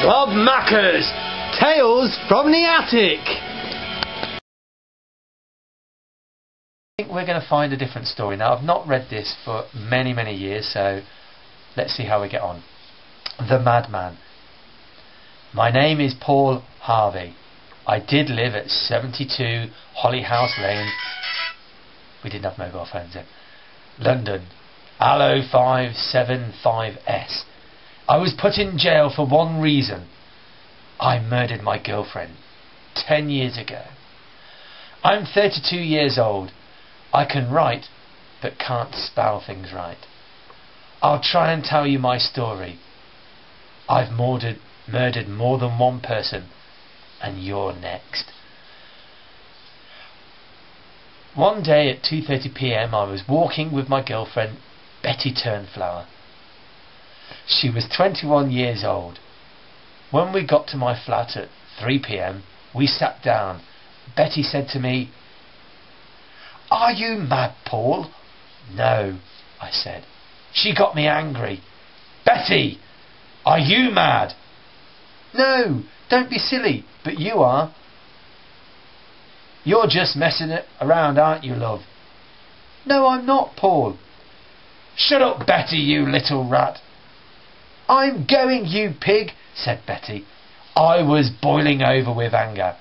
Robmacca's Tales from the Attic. I think we're going to find a different story now. I've not read this for many years, so let's see how we get on. The Madman. My name is Paul Harvey. I did live at 72 Hollyhouse Lane. We didn't have mobile phones then. London, Allo 575S. I was put in jail for one reason. I murdered my girlfriend 10 years ago. I'm 32 years old. I can write, but can't spell things right. I'll try and tell you my story. I've murdered more than one person, and you're next. One day at 2:30 p.m. I was walking with my girlfriend, Betty Turnflower. She was 21 years old. When we got to my flat at 3 p.m, we sat down. Betty said to me, "Are you mad, Paul?" "No," I said. She got me angry. "Betty, are you mad?" "No, don't be silly, but you are." "You're just messing it around, aren't you, love?" "No, I'm not, Paul." "Shut up, Betty, you little rat." "I'm going, you pig," said Betty. I was boiling over with anger.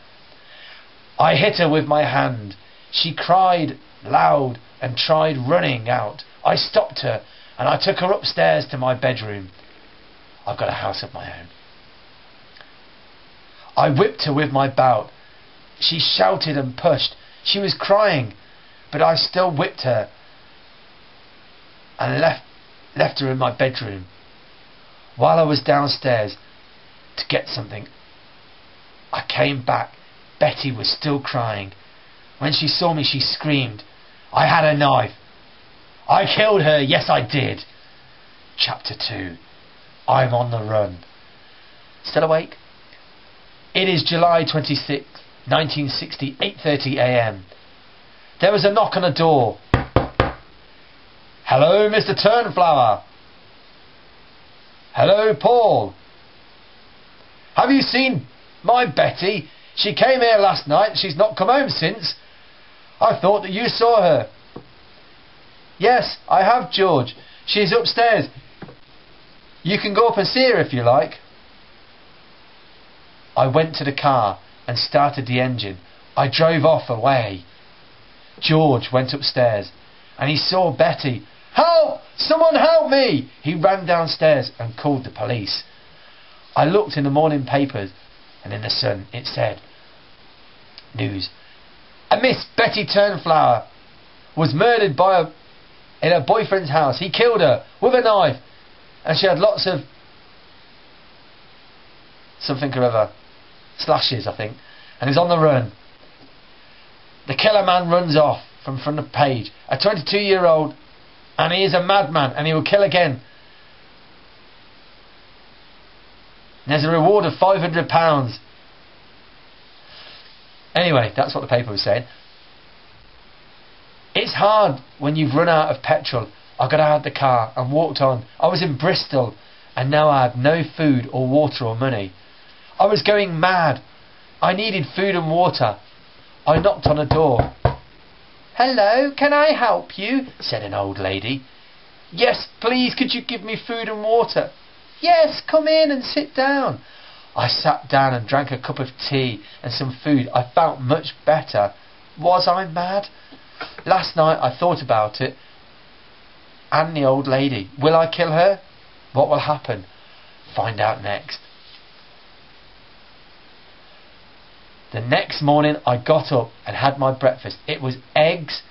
I hit her with my hand. She cried loud and tried running out. I stopped her and I took her upstairs to my bedroom. I've got a house of my own. I whipped her with my belt. She shouted and pushed. She was crying, but I still whipped her and left her in my bedroom. While I was downstairs to get something, I came back. Betty was still crying. When she saw me, she screamed. I had a knife. I killed her, yes I did. Chapter 2. I'm on the run. Still awake? It is July 26th, 1960, 8:30 a.m. There was a knock on the door. "Hello, Mr. Turnflower." "Hello, Paul." "Have you seen my Betty? She came here last night. She's not come home since. I thought that you saw her." "Yes, I have, George. She's upstairs. You can go up and see her if you like." I went to the car and started the engine. I drove off away. George went upstairs and he saw Betty. "Help! Someone help me!" He ran downstairs and called the police. I looked in the morning papers and in the Sun it said, news: "A Miss Betty Turnflower was murdered in her boyfriend's house. He killed her with a knife and she had lots of something or other, slashes I think, and is on the run. The killer man runs off from the page. A 22-year-old, and he is a madman and he will kill again. There's a reward of £500. Anyway, that's what the paper was saying. It's hard when you've run out of petrol. I got out of the car and walked on. I was in Bristol and now I had no food or water or money. I was going mad. I needed food and water. I knocked on a door. "Hello, can I help you?" said an old lady. "Yes, please, could you give me food and water?" "Yes, come in and sit down." I sat down and drank a cup of tea and some food. I felt much better. Was I mad? Last night I thought about it and the old lady. Will I kill her? What will happen? Find out next. The next morning I got up and had my breakfast. It was eggs,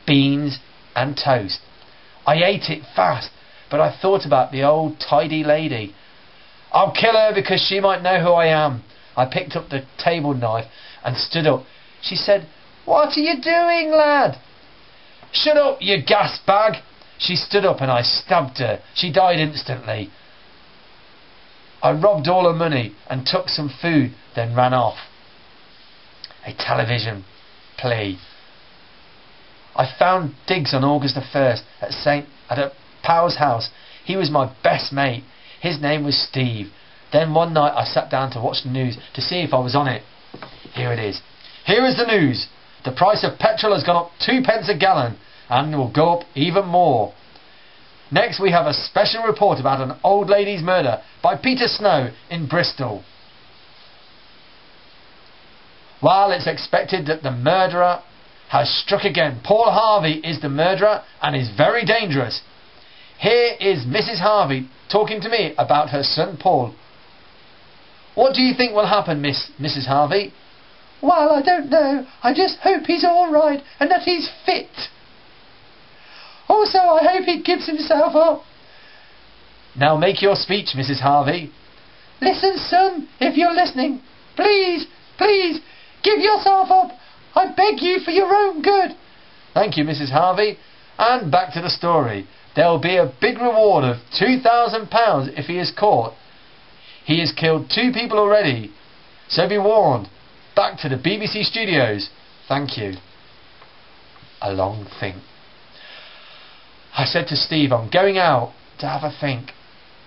beans and toast. I ate it fast, but I thought about the old tidy lady. I'll kill her because she might know who I am. I picked up the table knife and stood up. She said, "What are you doing, lad?" "Shut up, you gas bag." She stood up and I stabbed her. She died instantly. I robbed all her money and took some food, then ran off. A television play. I found Diggs on August the 1st at a pal's house. He was my best mate. His name was Steve. Then one night I sat down to watch the news to see if I was on it. Here it is. Here is the news. The price of petrol has gone up 2p a gallon and will go up even more. Next we have a special report about an old lady's murder by Peter Snow in Bristol. While it's expected that the murderer has struck again, Paul Harvey is the murderer and is very dangerous. Here is Mrs. Harvey talking to me about her son Paul. What do you think will happen, Mrs. Harvey? Well, I don't know. I just hope he's all right and that he's fit. Also, I hope he gives himself up. Now make your speech, Mrs. Harvey. Listen, son, if you're listening. Please, please, give yourself up. I beg you for your own good. Thank you, Mrs. Harvey. And back to the story. There will be a big reward of £2,000 if he is caught. He has killed 2 people already. So be warned. Back to the BBC studios. Thank you. A long think. I said to Steve, I'm going out to have a think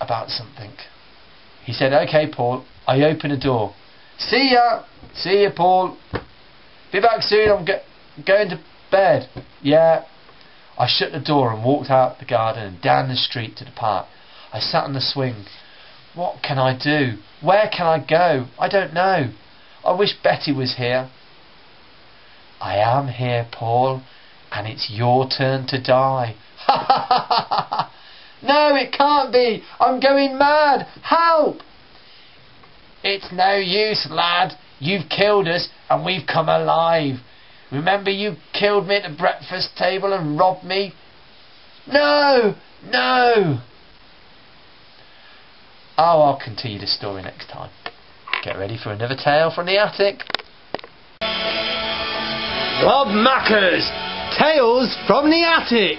about something. He said, OK, Paul. I opened the door. See ya. See ya, Paul. Be back soon. I'm going to bed. Yeah. I shut the door and walked out the garden and down the street to the park. I sat on the swing. What can I do? Where can I go? I don't know. I wish Betty was here. I am here, Paul, and it's your turn to die. Ha ha ha ha ha! No, it can't be. I'm going mad. Help! It's no use, lad. You've killed us and we've come alive. Remember you killed me at the breakfast table and robbed me? No! No! Oh, I'll continue the story next time. Get ready for another tale from the attic. Robmacca's Tales from the Attic.